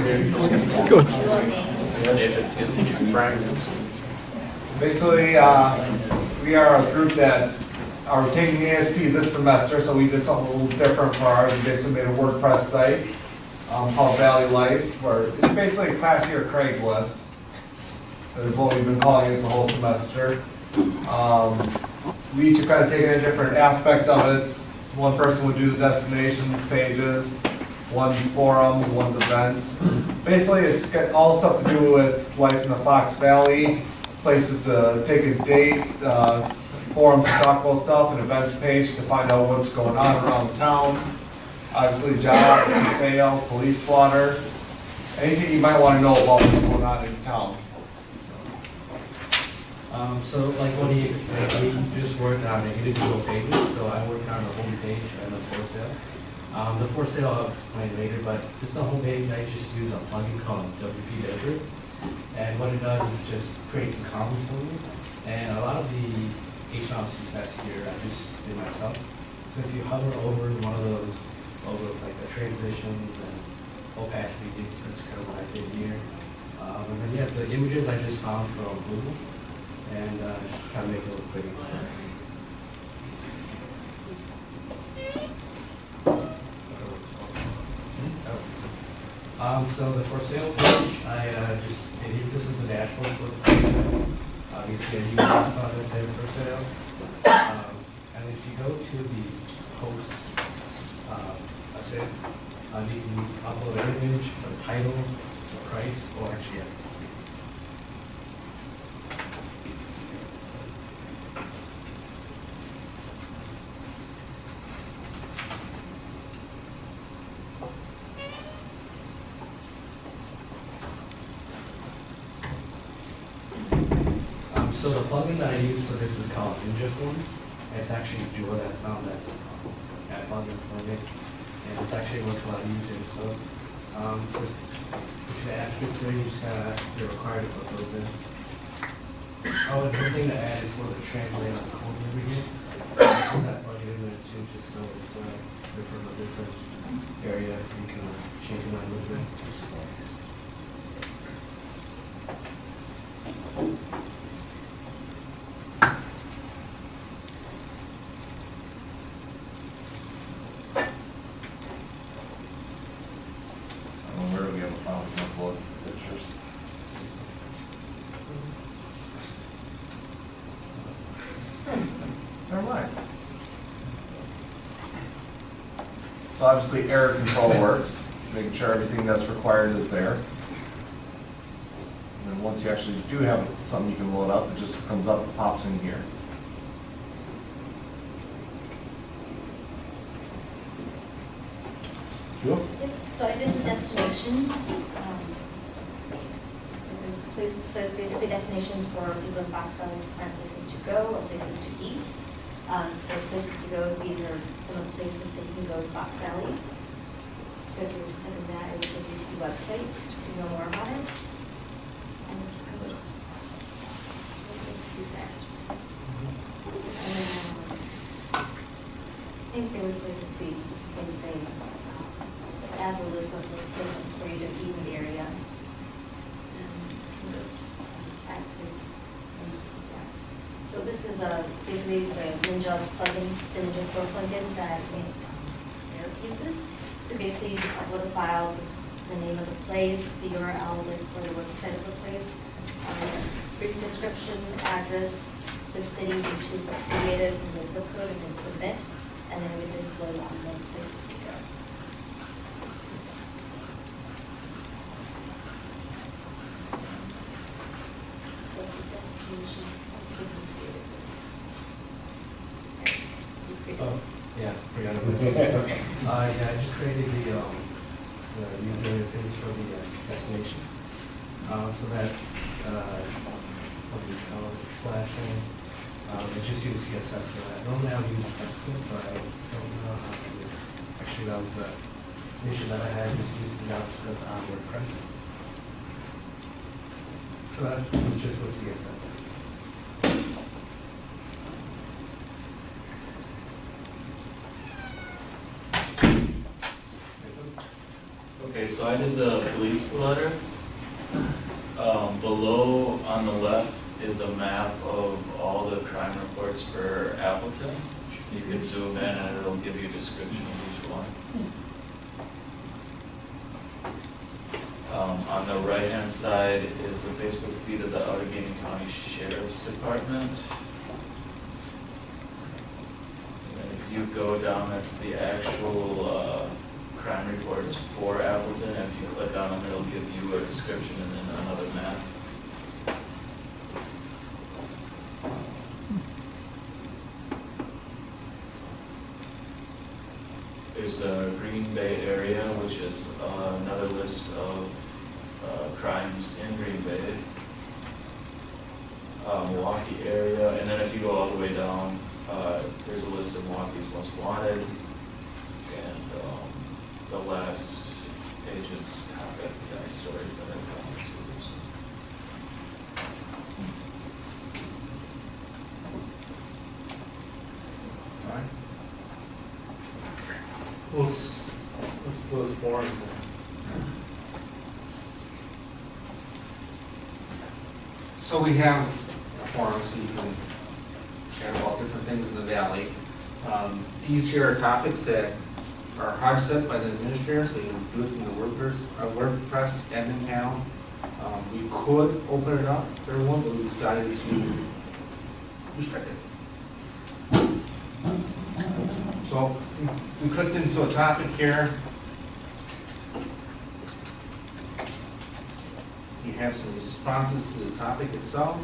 Good. Basically, we are a group that are taking ASP this semester, so we did something a little different for ours. We basically made a WordPress site called Valley Life, where it's basically a classier Craigslist. Is what we've been calling it the whole semester. We each have kind of taken a different aspect of it. One person would do the destinations pages, one's forums, one's events. Basically, it's got all stuff to do with life in the Fox Valley, places to take a date, forums to talk about stuff, an events page to find out what's going on around town. Obviously, jobs, for sale, police blotter, anything you might want to know about what's going on in town. So like what he explained, we just worked on individual pages, so I worked on the home page and the for sale. The for sale I'll explain later, but just the home page, I just use a plugin called WP Builder. And what it does is just creates the columns for me. And a lot of the HTML sets here, I just did myself. So if you hover over one of those logos, like the transitions and opacity, that's kind of what I did here. And then yeah, the images I just found from Google. And try to make it look pretty. So the for sale page, this is the dashboard for the for sale. Obviously, I use lots on it there for sale. And if you go to the post asset, you can upload an image, a title, a price, or actually, so the plugin that I use for this is called Ninja Form. It's actually Joy that found that plugin for me, and it's actually looks a lot easier. So, it's the attribute three, you're required to put those in. Oh, and one thing to add is for the translate on the code over here. Put that plugin in there too, just so it's from a different area. You can change the language there. Never mind. So obviously error control works, making sure everything that's required is there. And then once you actually do have something you can load up, it just comes up, pops in here. Sure. Yep, so I did the destinations. So basically destinations for people in Fox Valley to find places to go or places to eat. So places to go, these are some of the places that you can go to Fox Valley. So if you were to click on that, it would take you to the website to know more about it. And same thing with places to eat, it's just the same thing. It adds a list of the places for you to eat in the area. So this is basically the Ninja plugin, the Ninja Pro plugin that Eric uses. So basically you just upload a file, the name of the place, the URL for the website of the place, brief description, address, the city, you choose what city it is, and the zip code, and then submit, and then it would display on the places to go. What's the destination? Oh, yeah, forgot about that. Yeah, I just created the user interface for the destinations. So that, what do you call it, flashing. It just uses CSS for that. Normally I would use TypeScript, but I don't know how to do it. Actually, that was the issue that I had, just using JavaScript on WordPress. So that's just with CSS. Okay, so I did the police letter. Below on the left is a map of all the crime reports for Appleton. You can zoom in and it'll give you a description of each one. On the right-hand side is a Facebook feed of the Allegheny County Sheriff's Department. And if you go down, that's the actual crime reports for Appleton. If you click on them, it'll give you a description and then another map. There's the Green Bay area, which is another list of crimes in Green Bay. Milwaukee area, and then if you go all the way down, there's a list of Milwaukee's most wanted. And the last page is top FBI stories that I've found. All right. Let's go to forums then. So we have a forum so you can chat about different things in the valley. These here are topics that are hard set by the administrator, so you can do it from the WordPress admin panel. We could open it up to everyone, but we decided to restrict it. So we clicked into a topic here. You have some responses to the topic itself.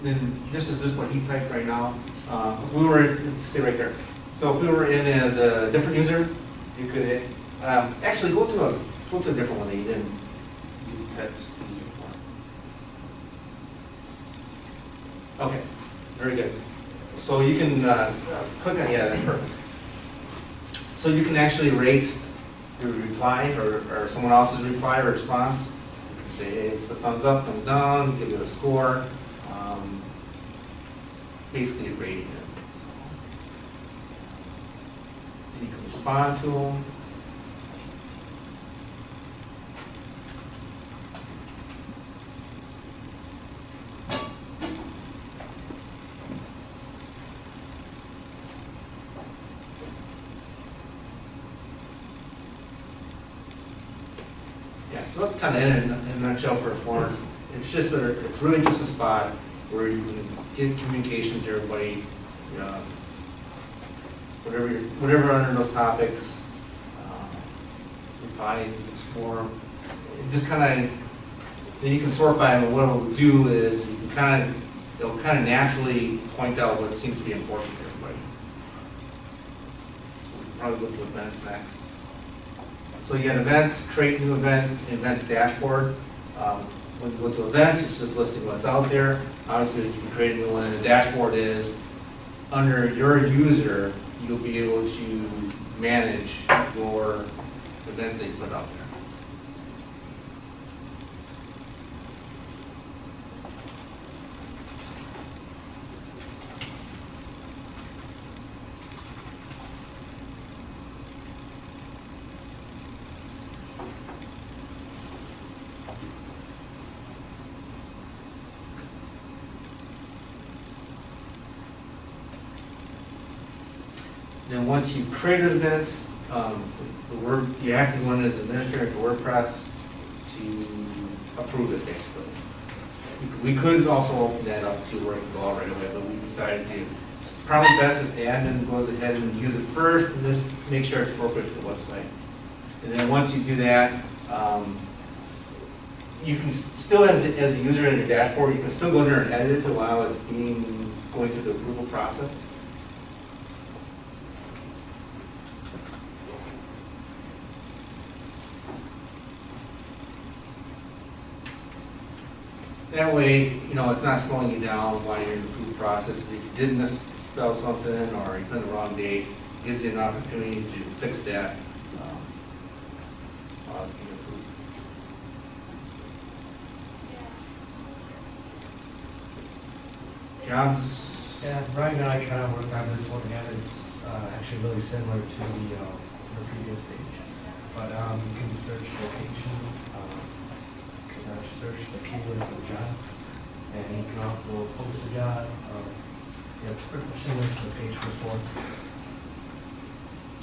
Then this is just what he typed right now. If we were, let's stay right there. So if we were in as a different user, you could actually go to a different one that you didn't use text before. Okay, very good. So you can click on, yeah, that's perfect. So you can actually rate your reply or someone else's reply or response. You can say, hey, it's a thumbs up, thumbs down, give it a score. Basically rating it. You can respond to them. Yeah, so that's kind of in a nutshell for forums. It's just it's really just a spot where you can get communication to everybody, whatever under those topics, reply, score. It just kind of, then you can sort by them, and what it'll do is you can it'll kind of naturally point out what seems to be important to everybody. So we'll probably go to events next. So you got events, create new event, events dashboard. When you go to events, it's just listing what's out there. Obviously, you can create a new one. The dashboard is, under your user, you'll be able to manage your events that you put out there. Then once you create an event, you have to go in as administrator to WordPress to approve it, basically. We could also open that up to where it can go out right away, but we decided to. It's probably best if the admin goes ahead and use it first and just make sure it's appropriate for the website. And then once you do that, you can still, as a user in your dashboard, you can still go in there and edit it while it's going through the approval process. That way, it's not slowing you down while you're in the approval process. If you did misspell something or you put in the wrong date, it gives you an opportunity to fix that while it's being approved. jobs? Yeah, Ryan and I kind of worked on this one together. It's actually really similar to the previous page. But you can search location, you can search the keyword for the job, and you can also post the job. Yeah, it's pretty much similar to the page before.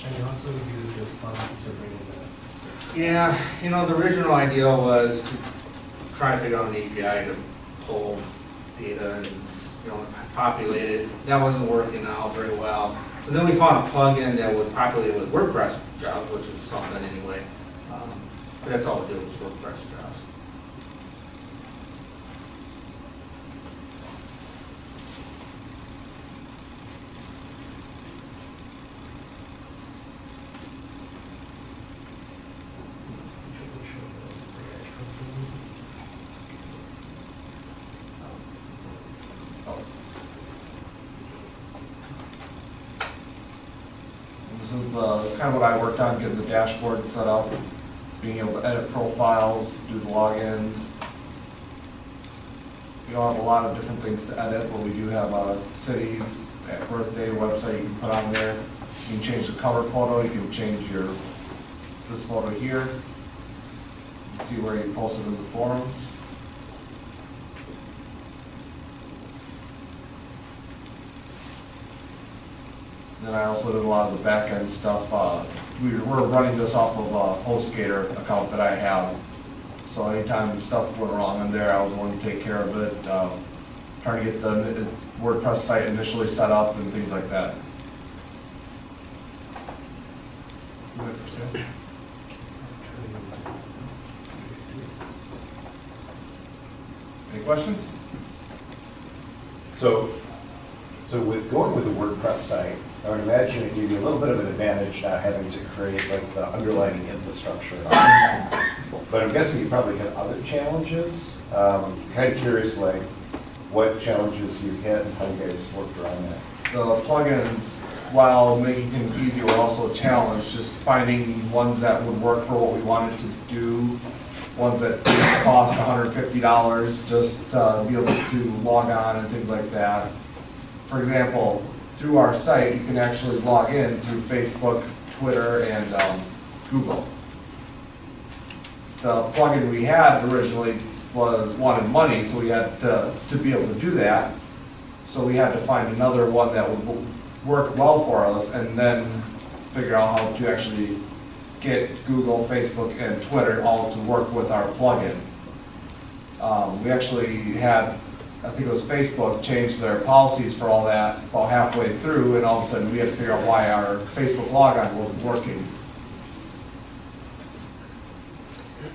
And you also use this function to bring in the. Yeah, you know, the original idea was to try to figure out an API to pull data and, you know, populate it. That wasn't working out very well. So then we found a plugin that would populate with WordPress jobs, which was something anyway. But that's all it did was WordPress jobs. This is the, kind of what I worked on, getting the dashboard set up, being able to edit profiles, do the logins. We don't have a lot of different things to edit, but we do have cities, birthday, website you can put on there. You can change the cover photo, you can change this photo here. You can see where you posted in the forums. Then I also did a lot of the back end stuff. We're running this off of a HostGator account that I have. So anytime stuff went wrong in there, I was the one to take care of it. Trying to get the WordPress site initially set up and things like that. Go ahead, Christine. Any questions? So with going with the WordPress site, I would imagine it gave you a little bit of an advantage not having to create like the underlying infrastructure. But I'm guessing you probably had other challenges. Kind of curious, like what challenges you hit and how you guys worked around that. The plugins, while making things easy, were also a challenge, just finding ones that would work for what we wanted to do, ones that didn't cost $150 just to be able to log on and things like that. For example, through our site, you can actually log in through Facebook, Twitter, and Google. The plugin we had originally wanted money, so we had to be able to do that. So we had to find another one that would work well for us, and then figure out how to actually get Google, Facebook, and Twitter all to work with our plugin. We actually had, I think it was Facebook, changed their policies for all that about halfway through, and all of a sudden we had to figure out why our Facebook logon wasn't working.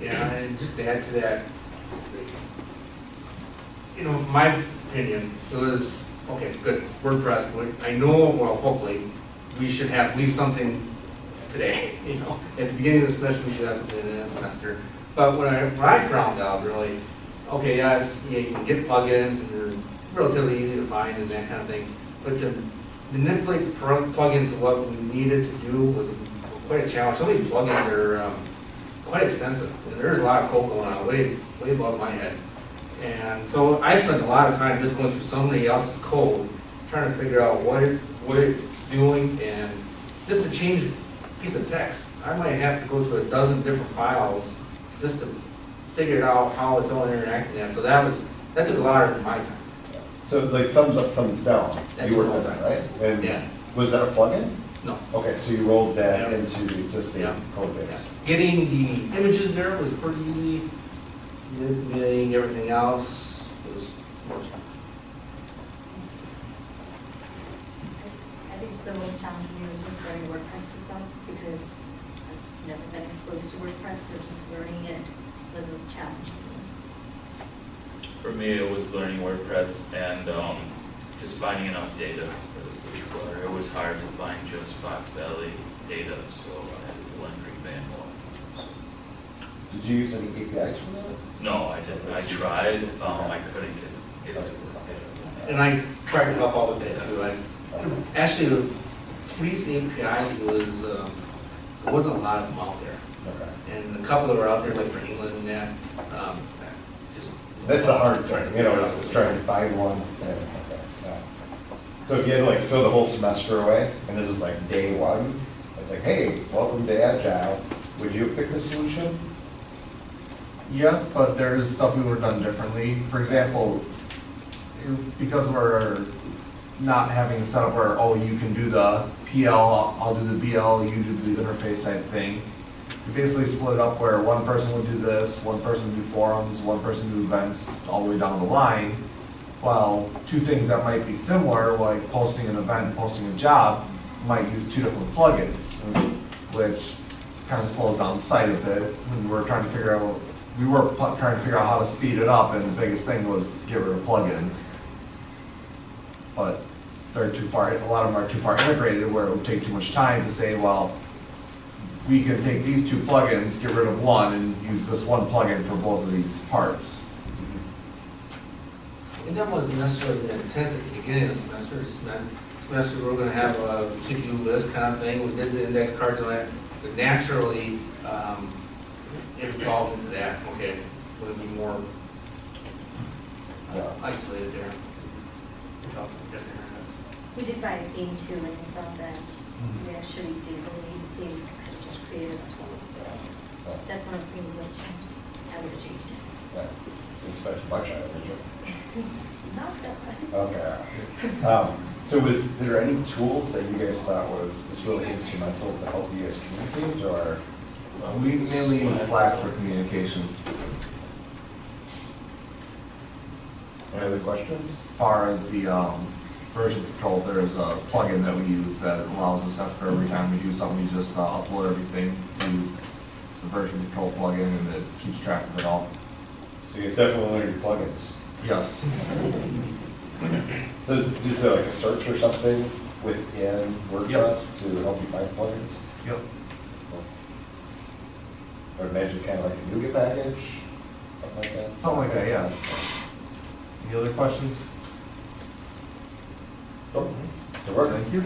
Yeah, and just to add to that, you know, from my opinion, it was, okay, good, WordPress, I know, well, hopefully, we should have at least something today, you know, at the beginning of the semester, we should have something in the semester. But when I found out, really, okay, yeah, you can get plugins, and they're relatively easy to find and that kind of thing, but to manipulate the plugin to what we needed to do was quite a challenge. Some of these plugins are quite extensive, and there's a lot of code going on, way above my head. And so I spent a lot of time just going through somebody else's code, trying to figure out what it's doing, and just to change a piece of text, I might have to go through a dozen different files just to figure out how it's all interacting with that. So that took a lot of my time. So like thumbs up, thumbs down, That's you worked all on that, time. right? And Yeah. was that a plugin? No. Okay, so you rolled that Yeah. into the existing Yeah. code Yeah. base. Getting the images there was pretty easy. Getting everything else was more challenging. I think the most challenging was just learning WordPress itself, because I've never been exposed to WordPress, so just learning it was a challenge. For me, it was learning WordPress and just finding enough data for the police blotter. It was hard to find just Fox Valley data, so I had to learn Green Bay and more. Did you use any APIs for that? No, I didn't. I tried. I couldn't get it to work. And I tried to help out with that too. Actually, the police API was, there wasn't a lot of them out there. Okay. And a couple that were out there, like for England and that, just. That's the hard thing, you know, is trying to find one. Yeah, okay. So if you had to like fill the whole semester away, and this is like day one, it's like, hey, welcome to Agile, would you have picked this solution? Yes, but there's stuff we would have done differently. For example, because we're not having a setup where, oh, you can do the PL, I'll do the BL, you do the interface type thing. We basically split it up where one person would do this, one person would do forums, one person would do events, all the way down the line. Well, two things that might be similar, like posting an event, posting a job, might use two different plugins, which kind of slows down the site a bit. When we're trying to figure out, trying to figure out how to speed it up, and the biggest thing was get rid of plugins. But they're too far, a lot of them are too far integrated where it would take too much time to say, well, we can take these two plugins, get rid of one, and use this one plugin for both of these parts. And that wasn't necessarily the intent at the beginning of the semester, semester we were gonna have a to-do list kind of thing, we did the index cards on that, but naturally, it evolved into that, okay, would it be more isolated there? We felt different. We did buy a theme too, and we felt that we actually did believe the theme could have just created ourselves. So that's one of the things we would have changed, I would have changed. Yeah, didn't spend too much on it, did you? Not that much. Okay. So was there any tools that you guys thought was really instrumental to help you guys communicate, or? We mainly use Slack for communication. Any other questions? As far as the version control, there's a plugin that we use that allows us after every time we do something, we just upload everything to the version control plugin, and it keeps track of it all. So you guys definitely learned your plugins. Yes. So is there like a search or something within WordPress to help you find plugins? Yep. I would imagine kind of like a NuGet package, something like that? Something like that, yeah. Any other questions? Cool. Good work. Thank you.